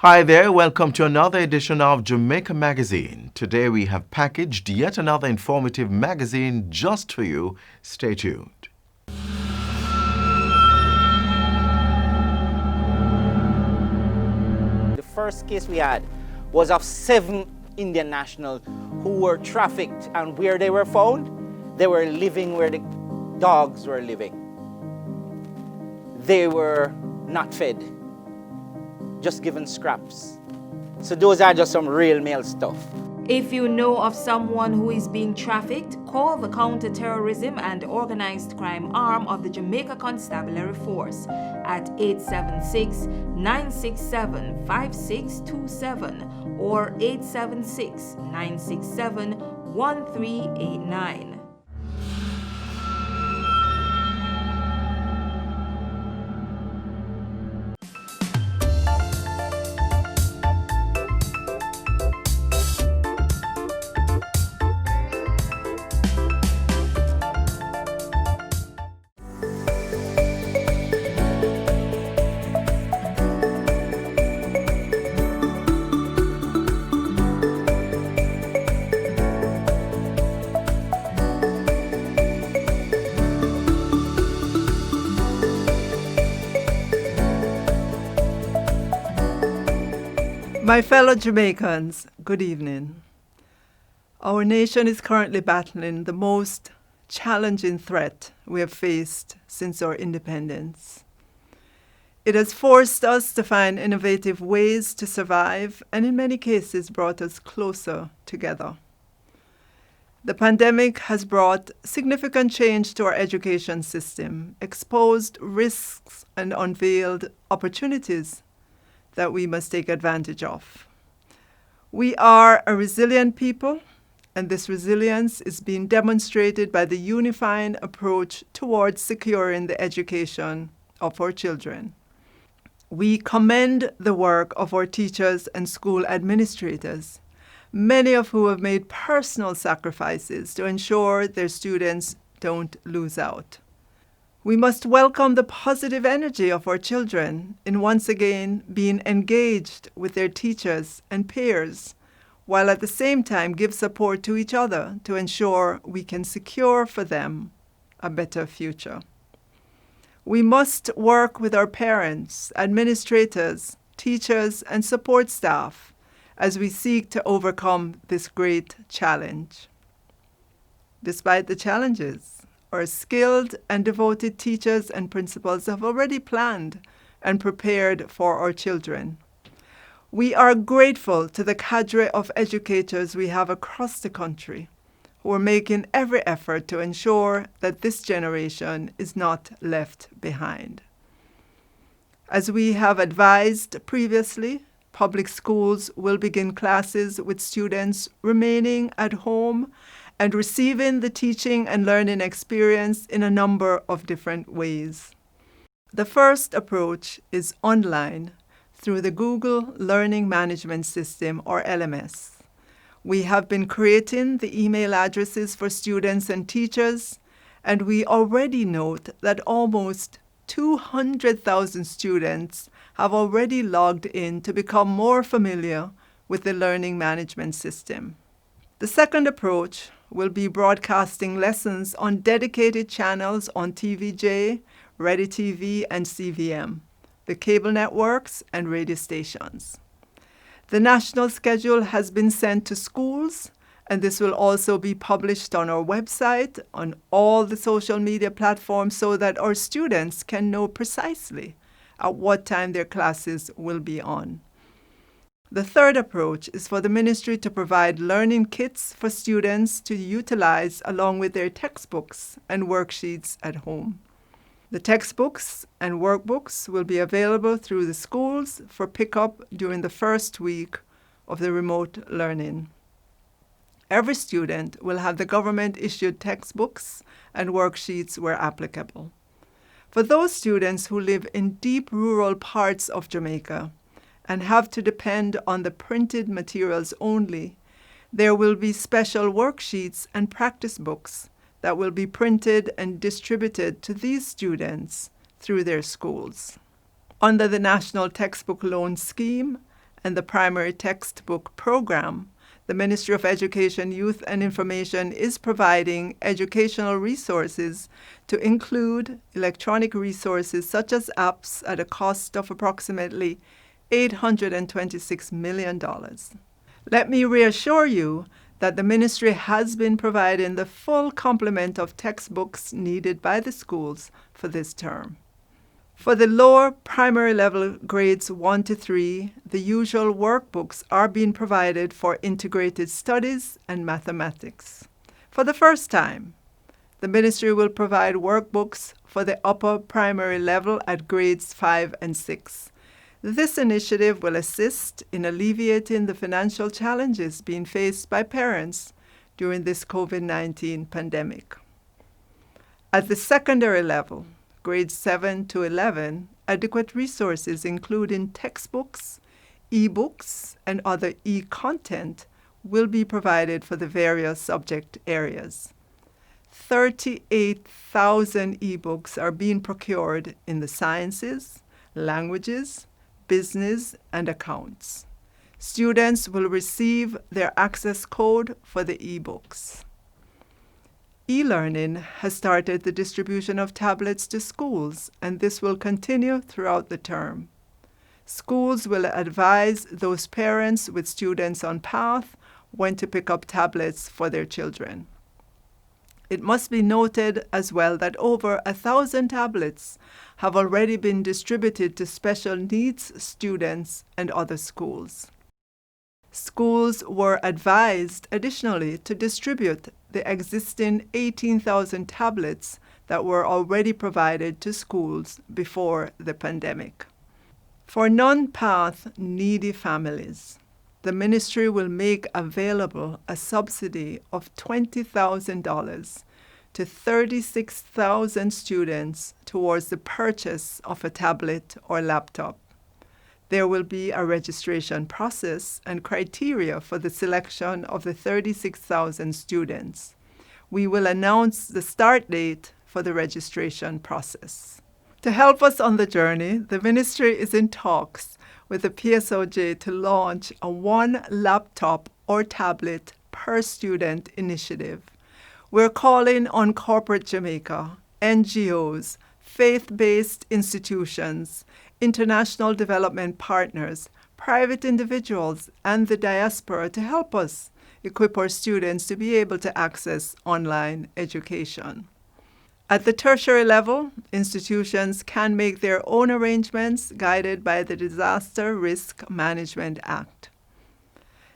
Hi there, welcome to another edition of Jamaica Magazine. Today we have packaged yet another informative magazine just for you. Stay tuned. The first case we had was of 7 Indian nationals who were trafficked, and where they were found, they were living where the dogs were living. They were not fed, just given scraps. So those are just some real male stuff. If you know of someone who is being trafficked, call the Counter-Terrorism and Organized Crime arm of the Jamaica Constabulary Force at 876-967-5627 or 876-967-1389. My fellow Jamaicans, good evening. Our nation is currently battling the most challenging threat we have faced since our independence. It has forced us to find innovative ways to survive and in many cases brought us closer together. The pandemic has brought significant change to our education system, exposed risks and unveiled opportunities that we must take advantage of. We are a resilient people, and this resilience is being demonstrated by the unifying approach towards securing the education of our children. We commend the work of our teachers and school administrators, many of who have made personal sacrifices to ensure their students don't lose out. We must welcome the positive energy of our children in once again being engaged with their teachers and peers, while at the same time give support to each other to ensure we can secure for them a better future. We must work with our parents, administrators, teachers, and support staff as we seek to overcome this great challenge. Despite the challenges, our skilled and devoted teachers and principals have already planned and prepared for our children. We are grateful to the cadre of educators we have across the country who are making every effort to ensure that this generation is not left behind. As we have advised previously, public schools will begin classes with students remaining at home and receiving the teaching and learning experience in a number of different ways. The first approach is online through the Google Learning Management System, or LMS. We have been creating the email addresses for students and teachers, and we already note that almost 200,000 students have already logged in to become more familiar with the learning management system. The second approach will be broadcasting lessons on dedicated channels on TVJ, Ready TV, and CVM, the cable networks and radio stations. The national schedule has been sent to schools, and this will also be published on our website, on all the social media platforms, so that our students can know precisely at what time their classes will be on. The third approach is for the ministry to provide learning kits for students to utilize along with their textbooks and worksheets at home. The textbooks and workbooks will be available through the schools for pickup during the first week of the remote learning. Every student will have the government-issued textbooks and worksheets where applicable. For those students who live in deep rural parts of Jamaica and have to depend on the printed materials only, there will be special worksheets and practice books that will be printed and distributed to these students through their schools. Under the National Textbook Loan Scheme and the primary textbook program, the Ministry of Education, Youth and Information is providing educational resources to include electronic resources such as apps at a cost of approximately $826 million. Let me reassure you that the ministry has been providing the full complement of textbooks needed by the schools for this term. For the lower primary level grades 1 to 3, the usual workbooks are being provided for integrated studies and mathematics. For the first time, the ministry will provide workbooks for the upper primary level at grades 5 and 6. This initiative will assist in alleviating the financial challenges being faced by parents during this COVID-19 pandemic. At the secondary level, grades 7 to 11, adequate resources including textbooks, e-books, and other e-content will be provided for the various subject areas. 38,000 e-books are being procured in the sciences, languages, business, and accounts. Students will receive their access code for the e-books. E-learning has started the distribution of tablets to schools, and this will continue throughout the term. Schools will advise those parents with students on path when to pick up tablets for their children. It must be noted as well that over 1,000 tablets have already been distributed to special needs students and other schools. Schools were advised additionally to distribute the existing 18,000 tablets that were already provided to schools before the pandemic. For non-path needy families, the ministry will make available a subsidy of $20,000 to 36,000 students towards the purchase of a tablet or laptop. There will be a registration process and criteria for the selection of the 36,000 students. We will announce the start date for the registration process. To help us on the journey, the ministry is in talks with the PSOJ to launch a one laptop or tablet per student initiative. We're calling on corporate Jamaica, NGOs, faith-based institutions, international development partners, private individuals, and the diaspora to help us equip our students to be able to access online education. At the tertiary level, institutions can make their own arrangements guided by the Disaster Risk Management Act.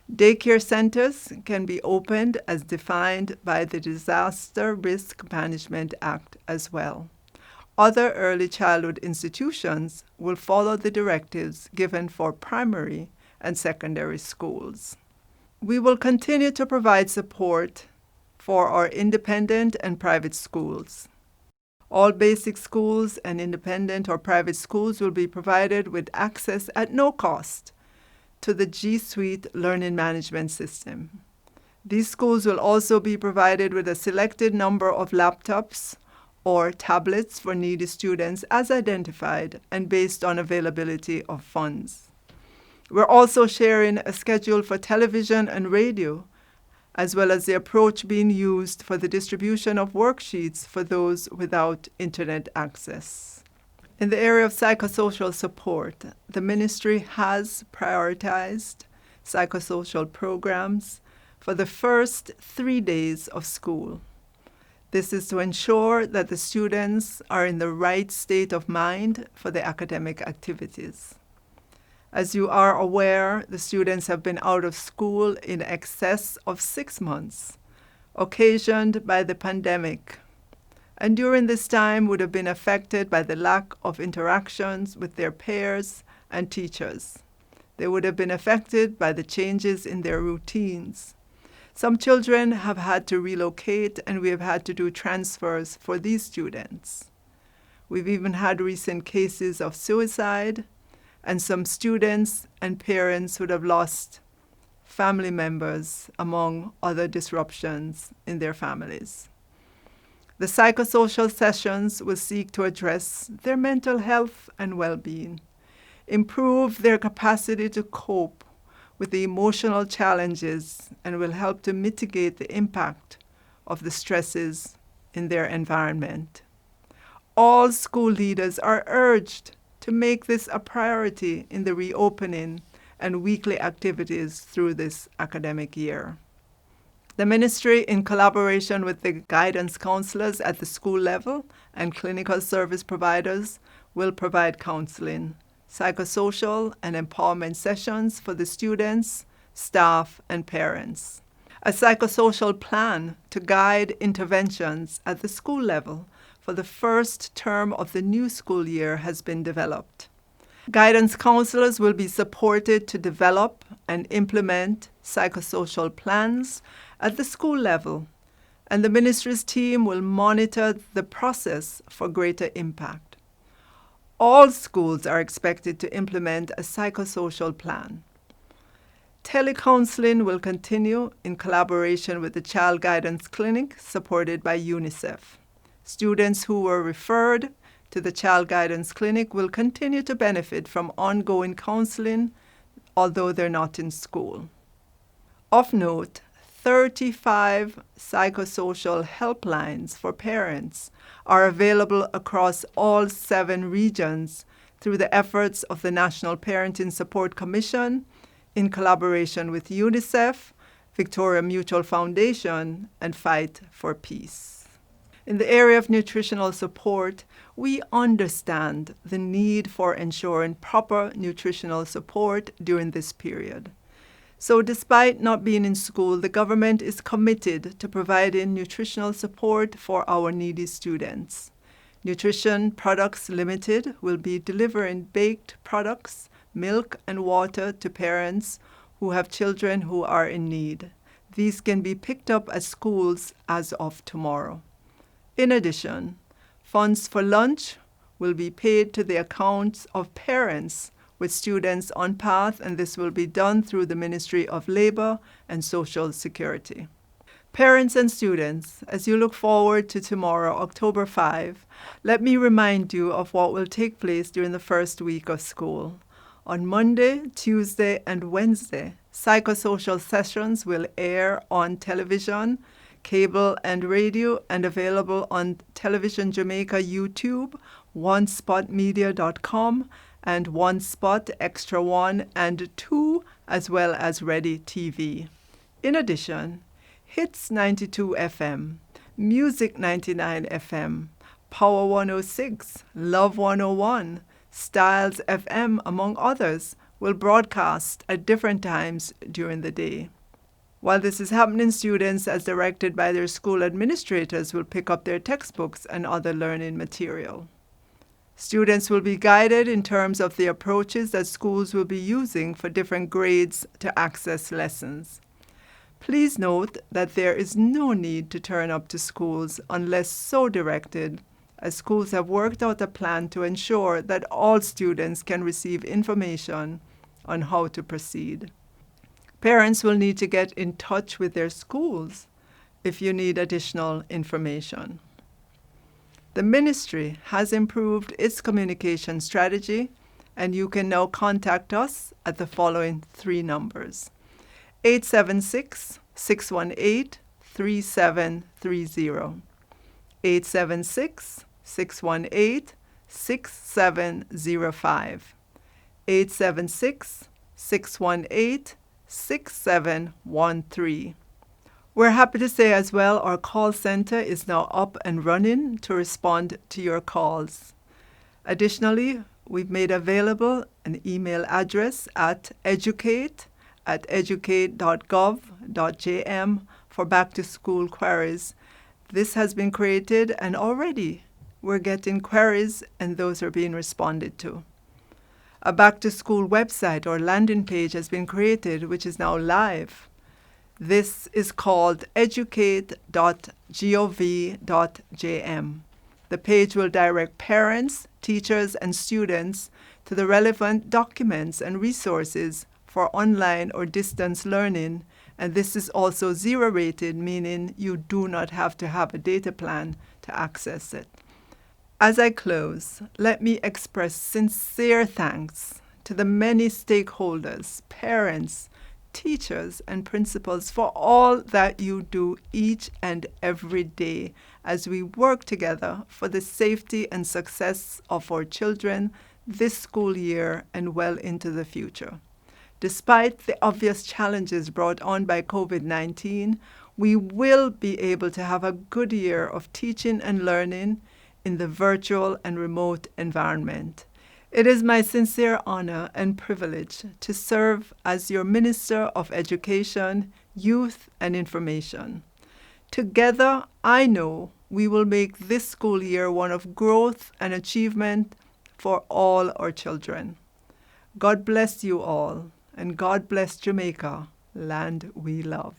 Daycare centers can be opened as defined by the Disaster Risk Management Act as well. Other early childhood institutions will follow the directives given for primary and secondary schools. We will continue to provide support for our independent and private schools. All basic schools and independent or private schools will be provided with access at no cost to the G Suite Learning Management System. These schools will also be provided with a selected number of laptops or tablets for needy students as identified and based on availability of funds. We're also sharing a schedule for television and radio, as well as the approach being used for the distribution of worksheets for those without internet access. In the area of psychosocial support, the ministry has prioritized psychosocial programs for the first 3 days of school. This is to ensure that the students are in the right state of mind for the academic activities. As you are aware, the students have been out of school in excess of 6 months, occasioned by the pandemic, and during this time would have been affected by the lack of interactions with their peers and teachers. They would have been affected by the changes in their routines. Some children have had to relocate, and we have had to do transfers for these students. We've even had recent cases of suicide, and some students and parents would have lost family members, among other disruptions in their families. The psychosocial sessions will seek to address their mental health and well-being, improve their capacity to cope with the emotional challenges and will help to mitigate the impact of the stresses in their environment. All school leaders are urged to make this a priority in the reopening and weekly activities through this academic year. The ministry, in collaboration with the guidance counselors at the school level and clinical service providers, will provide counseling, psychosocial and empowerment sessions for the students, staff, and parents. A psychosocial plan to guide interventions at the school level for the first term of the new school year has been developed. Guidance counselors will be supported to develop and implement psychosocial plans at the school level, and the ministry's team will monitor the process for greater impact. All schools are expected to implement a psychosocial plan. Telecounseling will continue in collaboration with the Child Guidance Clinic supported by UNICEF. Students who were referred to the Child Guidance Clinic will continue to benefit from ongoing counseling, although they're not in school. Of note, 35 psychosocial helplines for parents are available across all 7 regions through the efforts of the National Parenting Support Commission in collaboration with UNICEF, Victoria Mutual Foundation, and Fight for Peace. In the area of nutritional support, we understand the need for ensuring proper nutritional support during this period. So despite not being in school, the government is committed to providing nutritional support for our needy students. Nutrition Products Limited will be delivering baked products, milk and water to parents who have children who are in need. These can be picked up at schools as of tomorrow. In addition, funds for lunch will be paid to the accounts of parents with students on PATH, and this will be done through the Ministry of Labour and Social Security. Parents and students, as you look forward to tomorrow, October 5, let me remind you of what will take place during the first week of school. On Monday, Tuesday, and Wednesday, psychosocial sessions will air on television, cable and radio, and available on Television Jamaica YouTube, onespotmedia.com, and One Spot Extra 1 and 2, as well as Ready TV. In addition, Hits 92 FM, Music 99 FM, Power 106, Love 101, Styles FM, among others, will broadcast at different times during the day. While this is happening, students, as directed by their school administrators, will pick up their textbooks and other learning material. Students will be guided in terms of the approaches that schools will be using for different grades to access lessons. Please note that there is no need to turn up to schools unless so directed, as schools have worked out a plan to ensure that all students can receive information on how to proceed. Parents will need to get in touch with their schools if you need additional information. The ministry has improved its communication strategy, and you can now contact us at the following 3 numbers: 876-618-3730, 876-618-6705, 876-618-6713. We're happy to say as well our call center is now up and running to respond to your calls. Additionally, we've made available an email address at educate@educate.gov.jm for back-to-school queries. This has been created, and already we're getting queries, and those are being responded to. A back-to-school website or landing page has been created, which is now live. This is called educate.gov.jm. The page will direct parents, teachers, and students to the relevant documents and resources for online or distance learning, and this is also zero-rated, meaning you do not have to have a data plan to access it. As I close, let me express sincere thanks to the many stakeholders, parents, teachers and principals for all that you do each and every day as we work together for the safety and success of our children this school year and well into the future. Despite the obvious challenges brought on by COVID-19, we will be able to have a good year of teaching and learning in the virtual and remote environment. It is my sincere honor and privilege to serve as your Minister of Education, Youth and Information. Together, I know we will make this school year one of growth and achievement for all our children. God bless you all, and God bless Jamaica, land we love.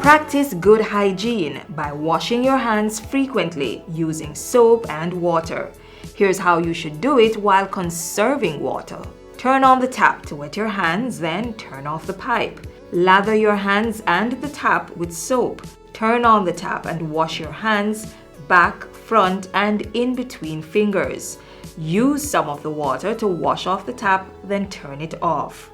Practice good hygiene by washing your hands frequently using soap and water. Here's how you should do it while conserving water. Turn on the tap to wet your hands, then turn off the pipe. Lather your hands and the tap with soap. Turn on the tap and wash your hands, back, front, and in between fingers. Use some of the water to wash off the tap, then turn it off.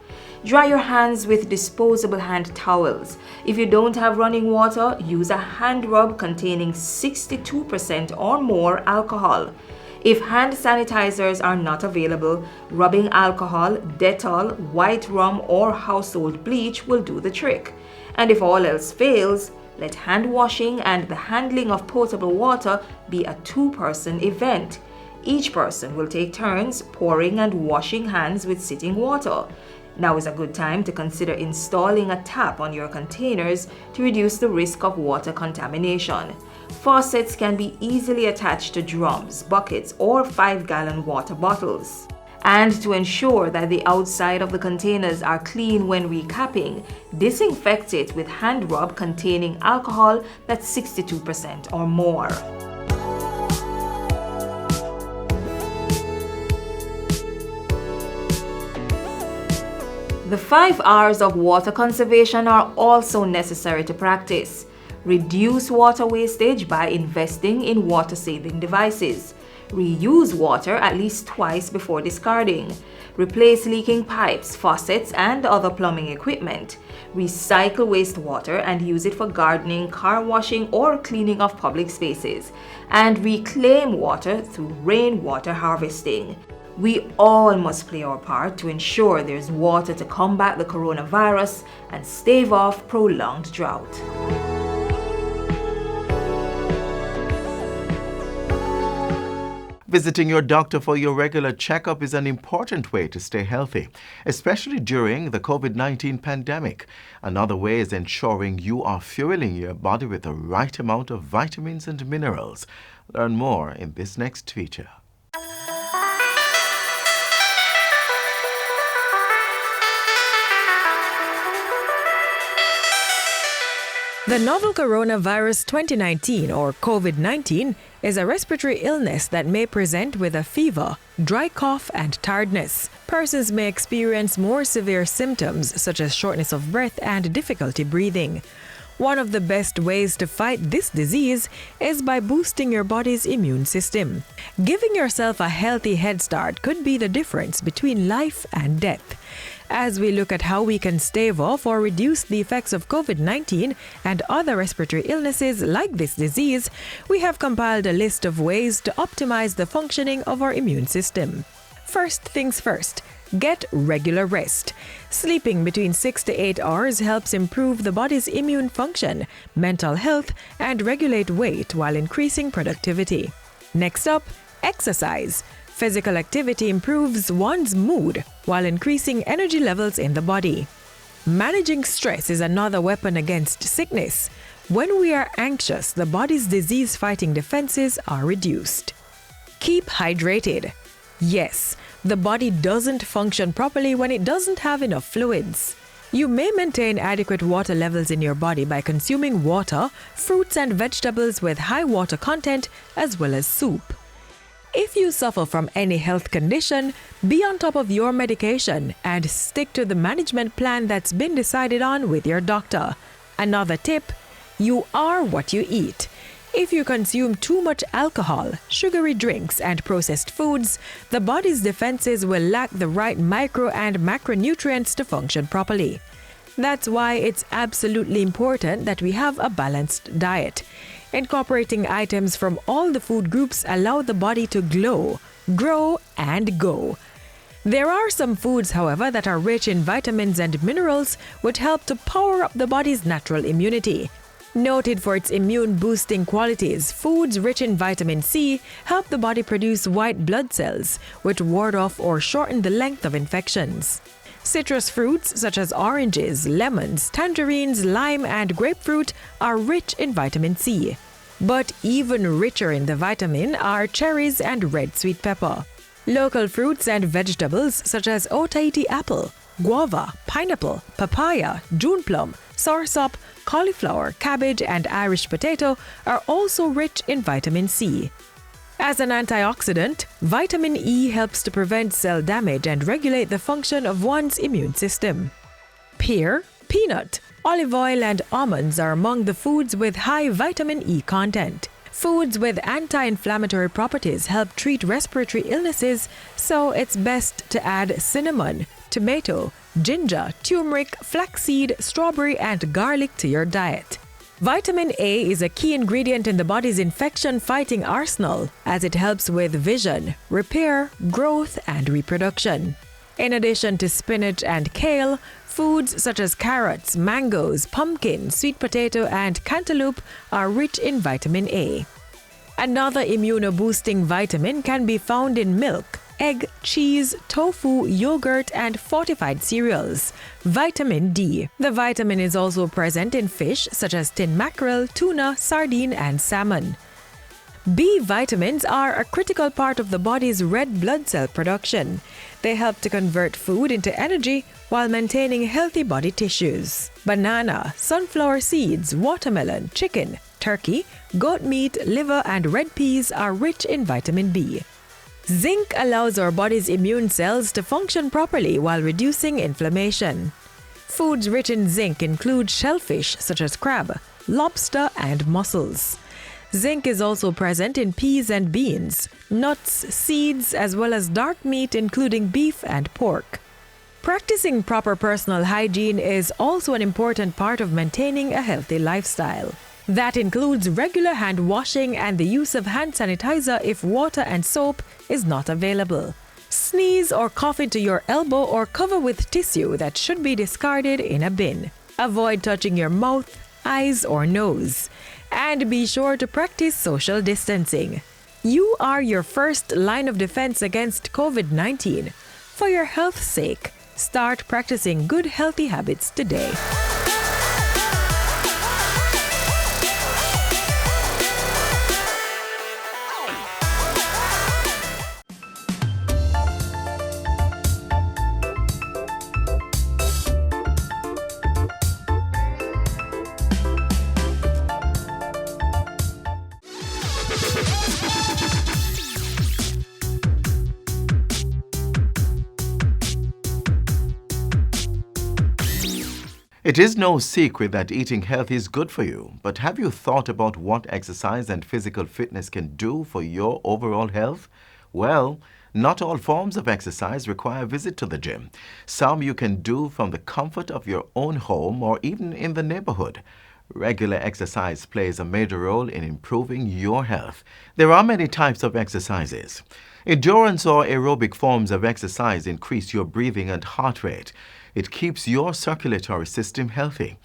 Dry your hands with disposable hand towels. If you don't have running water, use a hand rub containing 62% or more alcohol. If hand sanitizers are not available, rubbing alcohol, Dettol, white rum, or household bleach will do the trick. And if all else fails, let hand washing and the handling of potable water be a two-person event. Each person will take turns pouring and washing hands with sitting water. Now is a good time to consider installing a tap on your containers to reduce the risk of water contamination. Faucets can be easily attached to drums, buckets, or 5-gallon water bottles. And to ensure that the outside of the containers are clean when recapping, disinfect it with hand rub containing alcohol that's 62% or more. The 5 R's of water conservation are also necessary to practice. Reduce water wastage by investing in water-saving devices. Reuse water at least twice before discarding. Replace leaking pipes, faucets, and other plumbing equipment. Recycle wastewater and use it for gardening, car washing, or cleaning of public spaces. And reclaim water through rainwater harvesting. We all must play our part to ensure there's water to combat the coronavirus and stave off prolonged drought. Visiting your doctor for your regular checkup is an important way to stay healthy, especially during the COVID-19 pandemic. Another way is ensuring you are fueling your body with the right amount of vitamins and minerals. Learn more in this next feature. The novel coronavirus 2019 or COVID-19 is a respiratory illness that may present with a fever, dry cough, and tiredness. Persons may experience more severe symptoms such as shortness of breath and difficulty breathing. One of the best ways to fight this disease is by boosting your body's immune system. Giving yourself a healthy head start could be the difference between life and death. As we look at how we can stave off or reduce the effects of COVID-19 and other respiratory illnesses like this disease, we have compiled a list of ways to optimize the functioning of our immune system. First things first, get regular rest. Sleeping between 6 to 8 hours helps improve the body's immune function, mental health, and regulate weight while increasing productivity. Next up, exercise. Physical activity improves one's mood while increasing energy levels in the body. Managing stress is another weapon against sickness. When we are anxious, the body's disease-fighting defenses are reduced. Keep hydrated. Yes, the body doesn't function properly when it doesn't have enough fluids. You may maintain adequate water levels in your body by consuming water, fruits and vegetables with high water content, as well as soup. If you suffer from any health condition, be on top of your medication and stick to the management plan that's been decided on with your doctor. Another tip, you are what you eat. If you consume too much alcohol, sugary drinks, and processed foods, the body's defenses will lack the right micro and macronutrients to function properly. That's why it's absolutely important that we have a balanced diet. Incorporating items from all the food groups allow the body to glow, grow, and go. There are some foods, however, that are rich in vitamins and minerals which help to power up the body's natural immunity. Noted for its immune-boosting qualities, foods rich in vitamin C help the body produce white blood cells, which ward off or shorten the length of infections. Citrus fruits such as oranges, lemons, tangerines, lime, and grapefruit are rich in vitamin C. But even richer in the vitamin are cherries and red sweet pepper. Local fruits and vegetables such as Tahiti apple, guava, pineapple, papaya, June plum, soursop, cauliflower, cabbage, and Irish potato are also rich in vitamin C. As an antioxidant, vitamin E helps to prevent cell damage and regulate the function of one's immune system. Pear, peanut, olive oil, and almonds are among the foods with high vitamin E content. Foods with anti-inflammatory properties help treat respiratory illnesses, so it's best to add cinnamon, tomato, ginger, turmeric, flaxseed, strawberry, and garlic to your diet. Vitamin A is a key ingredient in the body's infection-fighting arsenal, as it helps with vision, repair, growth, and reproduction. In addition to spinach and kale, foods such as carrots, mangoes, pumpkin, sweet potato, and cantaloupe are rich in vitamin A. Another immuno-boosting vitamin can be found in milk, egg, cheese, tofu, yogurt, and fortified cereals. Vitamin D. The vitamin is also present in fish such as tin mackerel, tuna, sardine, and salmon. B vitamins are a critical part of the body's red blood cell production. They help to convert food into energy while maintaining healthy body tissues. Banana, sunflower seeds, watermelon, chicken, turkey, goat meat, liver, and red peas are rich in vitamin B. Zinc allows our body's immune cells to function properly while reducing inflammation. Foods rich in zinc include shellfish such as crab, lobster, and mussels. Zinc is also present in peas and beans, nuts, seeds, as well as dark meat including beef and pork. Practicing proper personal hygiene is also an important part of maintaining a healthy lifestyle. That includes regular hand washing and the use of hand sanitizer if water and soap is not available. Sneeze or cough into your elbow or cover with tissue that should be discarded in a bin. Avoid touching your mouth, eyes, or nose. And be sure to practice social distancing. You are your first line of defense against COVID-19. For your health's sake, start practicing good healthy habits today. It is no secret that eating healthy is good for you, but have you thought about what exercise and physical fitness can do for your overall health? Well, not all forms of exercise require a visit to the gym. Some you can do from the comfort of your own home or even in the neighborhood. Regular exercise plays a major role in improving your health. There are many types of exercises. Endurance or aerobic forms of exercise increase your breathing and heart rate. It keeps your circulatory system healthy.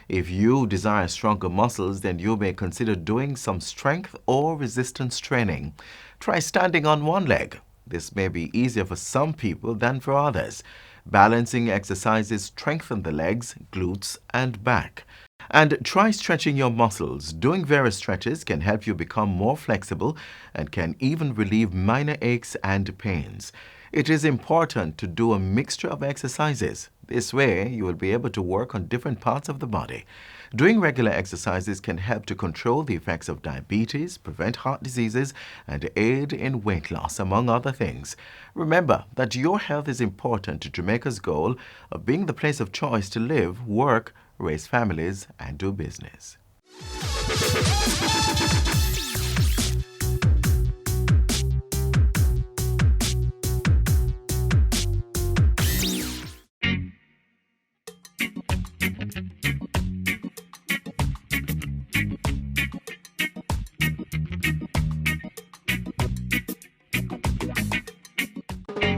If you desire stronger muscles, then you may consider doing some strength or resistance training. Try standing on one leg. This may be easier for some people than for others. Balancing exercises strengthen the legs, glutes, and back. And try stretching your muscles. Doing various stretches can help you become more flexible and can even relieve minor aches and pains. It is important to do a mixture of exercises. This way, you will be able to work on different parts of the body. Doing regular exercises can help to control the effects of diabetes, prevent heart diseases, and aid in weight loss, among other things. Remember that your health is important to Jamaica's goal of being the place of choice to live, work, raise families, and do business.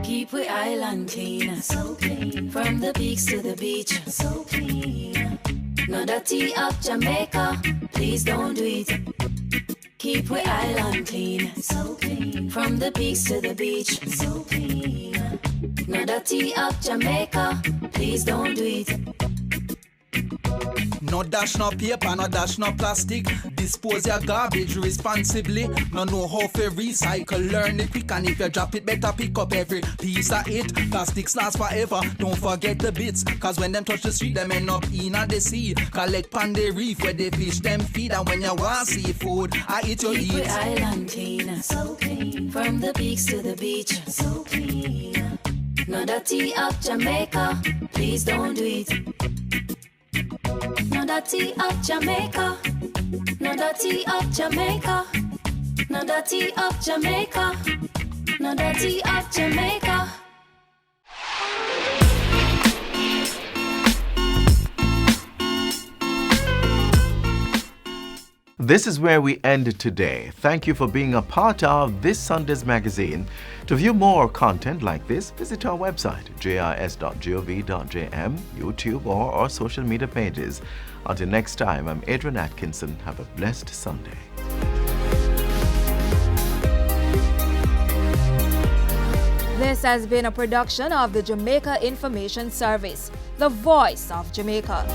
Keep we island clean, so clean. From the peaks to the beach, so clean. No dirty up Jamaica, please don't do it. Keep we island clean, so clean. From the peaks to the beach, so clean. No dirty up Jamaica, please don't do it. No dash no paper, no dash no plastic. Dispose your garbage responsibly. No know how to recycle, learn it quick. And if you drop it, better pick up every piece of it. Plastics last forever, don't forget the bits. Cause when them touch the street, them end up in the sea. Collect pan the reef where they fish them feed. And when you want seafood, I eat your Keep eat. we island clean, so clean. From the peaks to the beach, so clean. No dirty up Jamaica, please don't do it. No dirty up Jamaica, no dirty up Jamaica, no dirty up Jamaica, no dirty up Jamaica. This is where we end today. Thank you for being a part of this Sunday's magazine. To view more content like this, visit our website, jis.gov.jm, YouTube, or our social media pages. Until next time, I'm Adrian Atkinson. Have a blessed Sunday. This has been a production of the Jamaica Information Service, the voice of Jamaica.